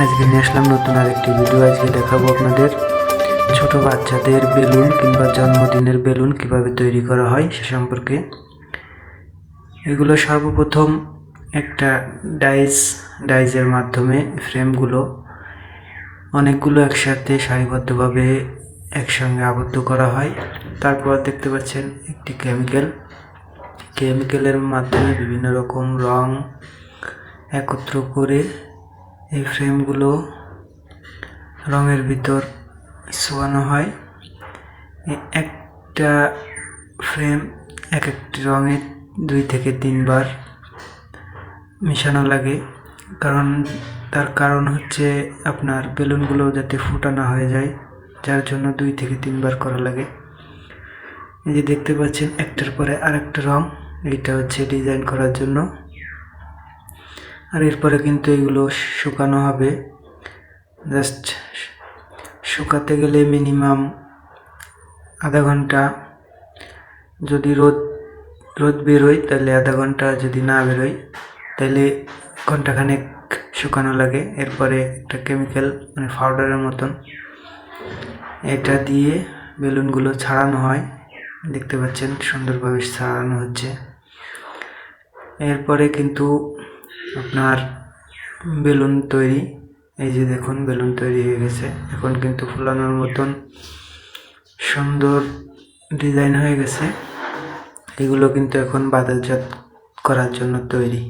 আজকে নিয়ে আসলাম নতুন আরেকটি ভিডিও। আজকে দেখাবো আপনাদের ছোট বাচ্চাদের বেলুন কিংবা জন্মদিনের বেলুন কিভাবে তৈরি করা হয় সে সম্পর্কে। এগুলো সর্বপ্রথম একটা ডাইজের মাধ্যমে ফ্রেমগুলো অনেকগুলো একসাথে সারিবদ্ধভাবে একসঙ্গে আবদ্ধ করা হয়। তারপর দেখতে পাচ্ছেন একটি কেমিক্যালের মাধ্যমে বিভিন্ন রকম রং একত্র করে এই ফ্রেমগুলো রঙের ভিতর শোয়ানো হয়। একটা ফ্রেম এক একটি রঙে 2 থেকে 3 বার মেশানো লাগে, তার কারণ হচ্ছে আপনার বেলুনগুলো যাতে ফুটা না হয়ে যায়, যার জন্য 2 থেকে 3 বার করা লাগে। এই যে দেখতে পাচ্ছেন একটার পরে আরেকটা রং, এইটা হচ্ছে ডিজাইন করার জন্য। আর এরপরে কিন্তু এগুলো শুকানো হবে। জাস্ট শুকাতে গেলে মিনিমাম আধা ঘন্টা, যদি রোদ বেরোয় তাহলে আধা ঘন্টা, যদি না বেরোয় তাহলে ঘন্টাখানেক শুকানো লাগে। এরপরে একটা কেমিক্যাল পাউডারের মতন এটা দিয়ে বেলুনগুলো ছাড়ানো হয়। দেখতে পাচ্ছেন সুন্দরভাবে ছাড়ানো হচ্ছে। এরপরে কিন্তু আপনার বেলুন তৈরি। এই যে দেখুন বেলুন তৈরি হয়ে গেছে। এখন কিন্তু ফুলানোর মতন সুন্দর ডিজাইন হয়ে গেছে। এগুলো কিন্তু এখন বাজারজাত করার জন্য তৈরি।